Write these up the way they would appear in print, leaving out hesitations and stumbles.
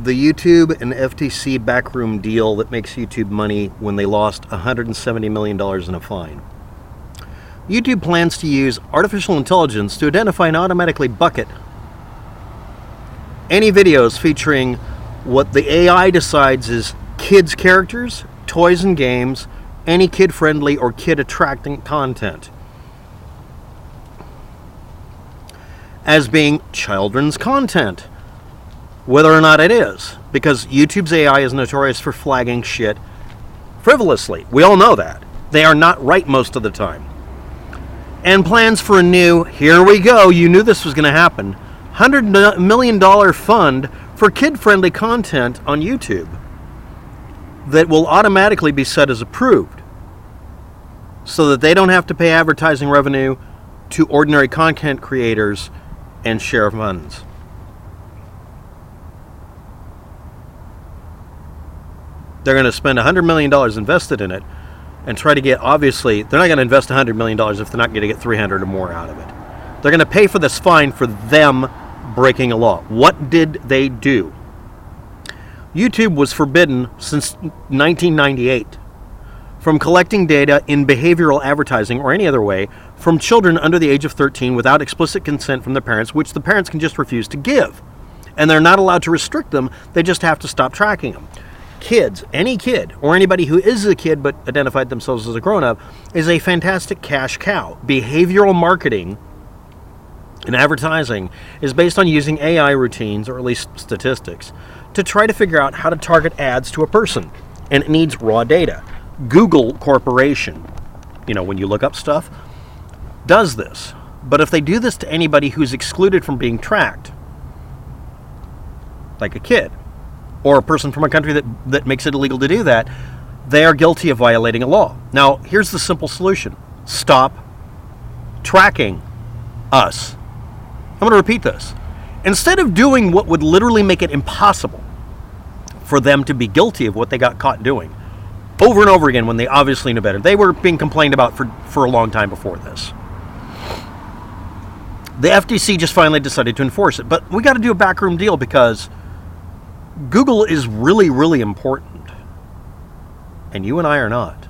the YouTube and FTC backroom deal that makes YouTube money when they lost $170 million in a fine. YouTube plans to use artificial intelligence to identify and automatically bucket any videos featuring what the AI decides is kids' characters, toys and games, any kid-friendly or kid-attracting content as being children's content, whether or not it is, because YouTube's AI is notorious for flagging shit frivolously. We all know that. They are not right most of the time. And plans for a new, here we go, you knew this was going to happen, $100 million fund for kid-friendly content on YouTube that will automatically be set as approved so that they don't have to pay advertising revenue to ordinary content creators and share funds. They're going to spend $100 million invested in it and try to get, obviously, they're not going to invest $100 million if they're not going to get 300 or more out of it. They're going to pay for this fine for them breaking a law. What did they do? YouTube was forbidden since 1998 from collecting data in behavioral advertising or any other way from children under the age of 13 without explicit consent from the parents, which the parents can just refuse to give. And they're not allowed to restrict them, they just have to stop tracking them. Kids, any kid, or anybody who is a kid but identified themselves as a grown-up, is a fantastic cash cow. Behavioral marketing and advertising is based on using AI routines, or at least statistics, to try to figure out how to target ads to a person. And it needs raw data. Google Corporation, when you look up stuff, does this. But if they do this to anybody who's excluded from being tracked, like a kid, or a person from a country that makes it illegal to do that, they are guilty of violating a law. Now, here's the simple solution. Stop tracking us. I'm going to repeat this. Instead of doing what would literally make it impossible for them to be guilty of what they got caught doing, over and over again when they obviously knew better. They were being complained about for a long time before this. The FTC just finally decided to enforce it. But we got to do a backroom deal because Google is really, really important. And you and I are not.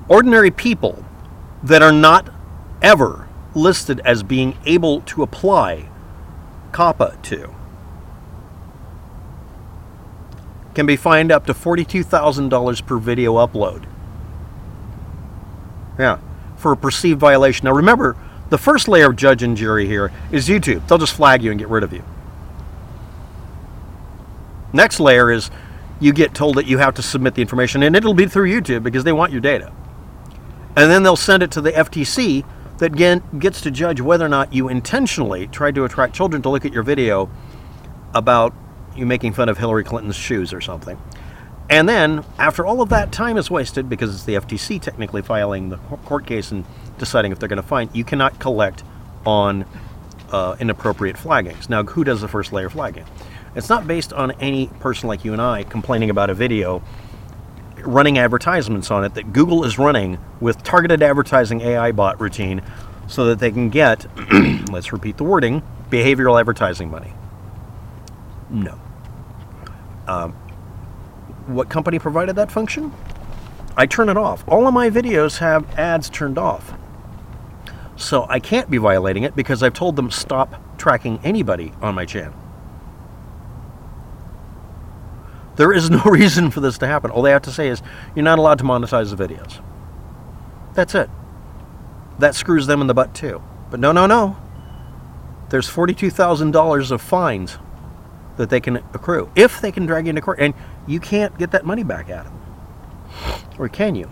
Ordinary people that are not ever listed as being able to apply COPPA to can be fined up to $42,000 per video upload. Yeah, for a perceived violation. Now remember, the first layer of judge and jury here is YouTube. They'll just flag you and get rid of you. Next layer is you get told that you have to submit the information, and it'll be through YouTube because they want your data. And then they'll send it to the FTC that gets to judge whether or not you intentionally tried to attract children to look at your video about you making fun of Hillary Clinton's shoes or something. And then, after all of that time is wasted, because it's the FTC technically filing the court case and deciding if they're going to fine, you cannot collect on inappropriate flaggings. Now, who does the first layer flagging? It's not based on any person like you and I complaining about a video, running advertisements on it that Google is running with targeted advertising AI bot routine so that they can get, let's repeat the wording, behavioral advertising money. No. What company provided that function? I turn it off. All of my videos have ads turned off. So I can't be violating it because I've told them stop tracking anybody on my channel. There is no reason for this to happen. All they have to say is, you're not allowed to monetize the videos. That's it. That screws them in the butt too. But no. There's $42,000 of fines that they can accrue if they can drag you into court, and you can't get that money back at them. Or can you?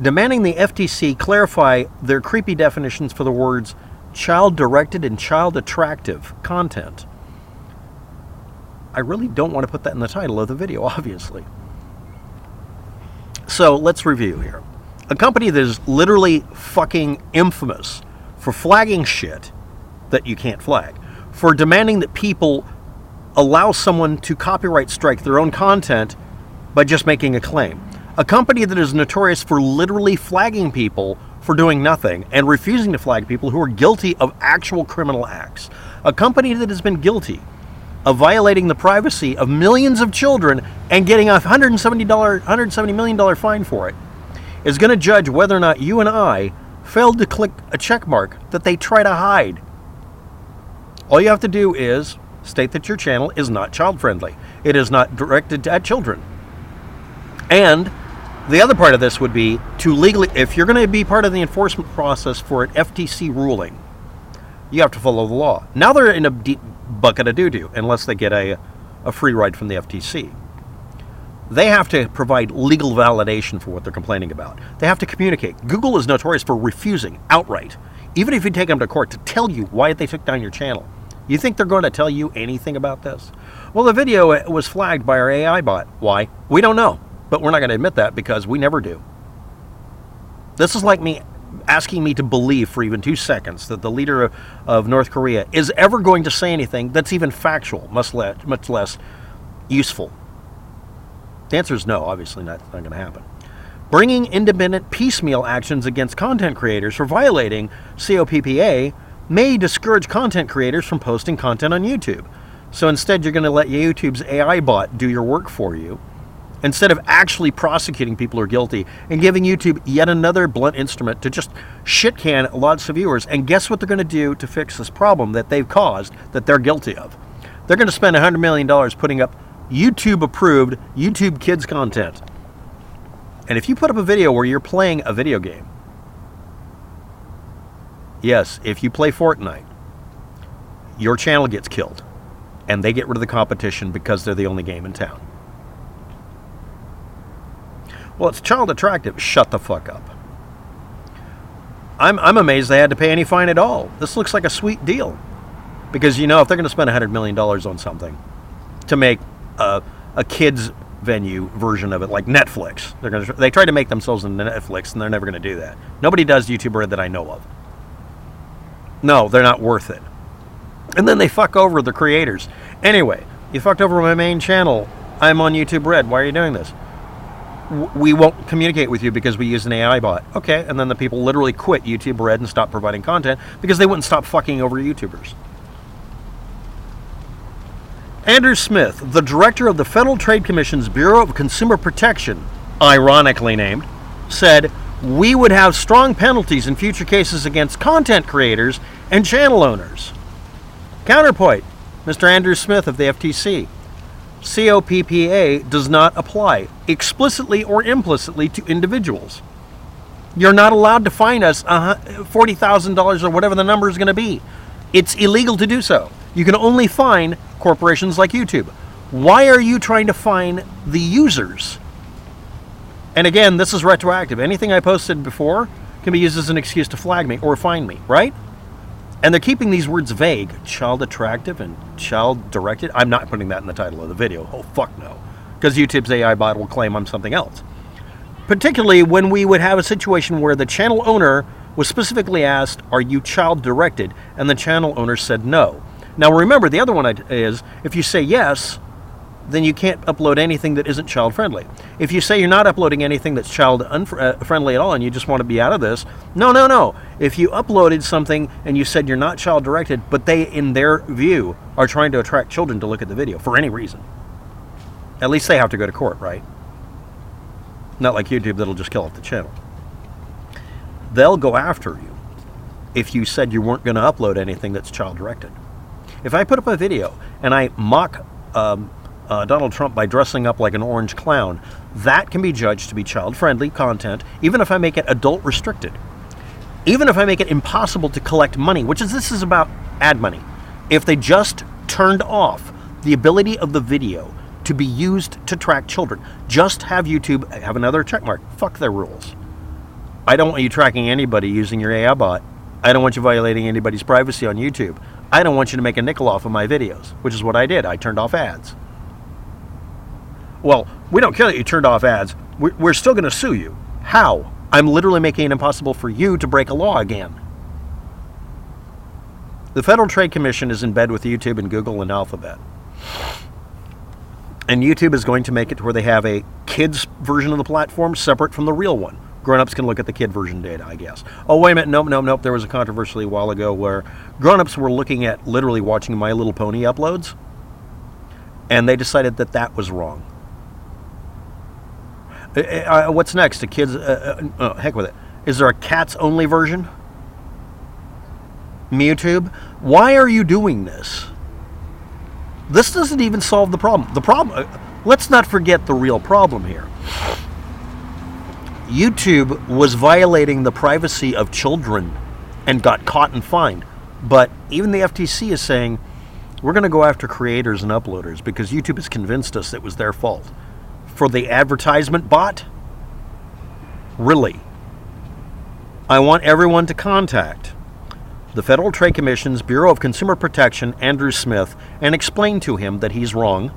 Demanding the FTC clarify their creepy definitions for the words child-directed and child-attractive content. I really don't want to put that in the title of the video, obviously. So let's review here. A company that is literally fucking infamous for flagging shit that you can't flag, for demanding that people allow someone to copyright strike their own content by just making a claim. A company that is notorious for literally flagging people for doing nothing and refusing to flag people who are guilty of actual criminal acts. A company that has been guilty of violating the privacy of millions of children and getting a $170 million fine for it is going to judge whether or not you and I failed to click a check mark that they try to hide. All you have to do is state that your channel is not child friendly. It is not directed at children. And the other part of this would be to legally, if you're going to be part of the enforcement process for an FTC ruling, you have to follow the law. Now they're in a deep bucket of doo-doo unless they get a free ride from the FTC. They have to provide legal validation for what they're complaining about. They have to communicate. Google is notorious for refusing outright, even if you take them to court, to tell you why they took down your channel. You think they're going to tell you anything about this? Well, the video was flagged by our AI bot. Why? We don't know, but we're not going to admit that because we never do. This is like me asking me to believe for even 2 seconds that the leader of North Korea is ever going to say anything that's even factual, much less useful. The answer is no, obviously not going to happen. Bringing independent piecemeal actions against content creators for violating COPPA may discourage content creators from posting content on YouTube. So instead, you're going to let YouTube's AI bot do your work for you, instead of actually prosecuting people who are guilty and giving YouTube yet another blunt instrument to just shit-can lots of viewers. And guess what they're going to do to fix this problem that they've caused, that they're guilty of? They're going to spend $100 million putting up YouTube-approved YouTube Kids content. And if you put up a video where you're playing a video game, yes, if you play Fortnite, your channel gets killed, and they get rid of the competition because they're the only game in town. Well, it's child attractive. Shut the fuck up. I'm amazed they had to pay any fine at all. This looks like a sweet deal. Because, you know, if they're going to spend $100 million on something to make a kids venue version of it, like Netflix, they try to make themselves into Netflix, and they're never going to do that. Nobody does YouTube Red that I know of. No, they're not worth it. And then they fuck over the creators. Anyway, you fucked over my main channel. I'm on YouTube Red. Why are you doing this? We won't communicate with you because we use an AI bot. Okay, and then the people literally quit YouTube Red and stopped providing content because they wouldn't stop fucking over YouTubers. Andrew Smith, the director of the Federal Trade Commission's Bureau of Consumer Protection, ironically named, said, "We would have strong penalties in future cases against content creators and channel owners." Counterpoint, Mr. Andrew Smith of the FTC. COPPA does not apply explicitly or implicitly to individuals. You're not allowed to fine us $40,000 or whatever the number is going to be. It's illegal to do so. You can only fine corporations like YouTube. Why are you trying to fine the users? And again, this is retroactive. Anything I posted before can be used as an excuse to flag me or fine me, right? And they're keeping these words vague. Child attractive and child directed. I'm not putting that in the title of the video. Oh, fuck no. Because YouTube's AI bot will claim I'm something else. Particularly when we would have a situation where the channel owner was specifically asked, "Are you child directed?" And the channel owner said no. Now remember, the other one is, if you say yes, then you can't upload anything that isn't child friendly. If you say you're not uploading anything that's child friendly at all and you just want to be out of this, no. If you uploaded something and you said you're not child directed, but they, in their view, are trying to attract children to look at the video for any reason, at least they have to go to court, right? Not like YouTube that'll just kill off the channel. They'll go after you if you said you weren't going to upload anything that's child directed. If I put up a video and I mock Donald Trump by dressing up like an orange clown, that can be judged to be child-friendly content, even if I make it adult restricted. Even if I make it impossible to collect money, this is about ad money. If they just turned off the ability of the video to be used to track children, just have YouTube have another check mark. Fuck their rules. I don't want you tracking anybody using your AI bot. I don't want you violating anybody's privacy on YouTube. I don't want you to make a nickel off of my videos, which is what I did. I turned off ads. Well, we don't care that you turned off ads. We're still going to sue you. How? I'm literally making it impossible for you to break a law again. The Federal Trade Commission is in bed with YouTube and Google and Alphabet. And YouTube is going to make it to where they have a kids version of the platform separate from the real one. Grown-ups can look at the kid version data, I guess. Oh, wait a minute. Nope. There was a controversy a while ago where grown-ups were looking at literally watching My Little Pony uploads. And they decided that that was wrong. What's next? The kids, heck with it. Is there a cats only version? YouTube? Why are you doing this? This doesn't even solve the problem. The problem, let's not forget the real problem here. YouTube was violating the privacy of children and got caught and fined. But even the FTC is saying, we're going to go after creators and uploaders because YouTube has convinced us it was their fault. For the advertisement bot? Really? I want everyone to contact the Federal Trade Commission's Bureau of Consumer Protection, Andrew Smith, and explain to him that he's wrong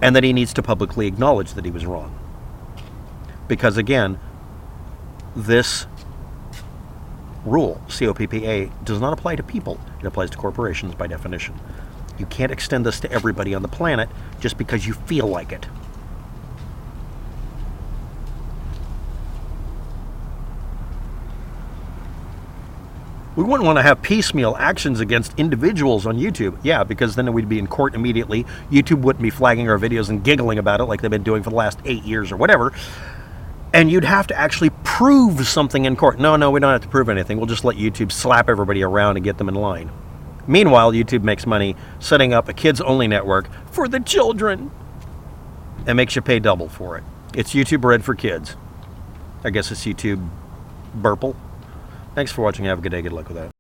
and that he needs to publicly acknowledge that he was wrong. Because again, this rule, COPPA, does not apply to people. It applies to corporations by definition. You can't extend this to everybody on the planet just because you feel like it. We wouldn't want to have piecemeal actions against individuals on YouTube. Yeah, because then we'd be in court immediately. YouTube wouldn't be flagging our videos and giggling about it like they've been doing for the last 8 years or whatever. And you'd have to actually prove something in court. No, we don't have to prove anything. We'll just let YouTube slap everybody around and get them in line. Meanwhile, YouTube makes money setting up a kids-only network for the children and makes you pay double for it. It's YouTube Red for kids. I guess it's YouTube Burple. Thanks for watching. Have a good day. Good luck with that.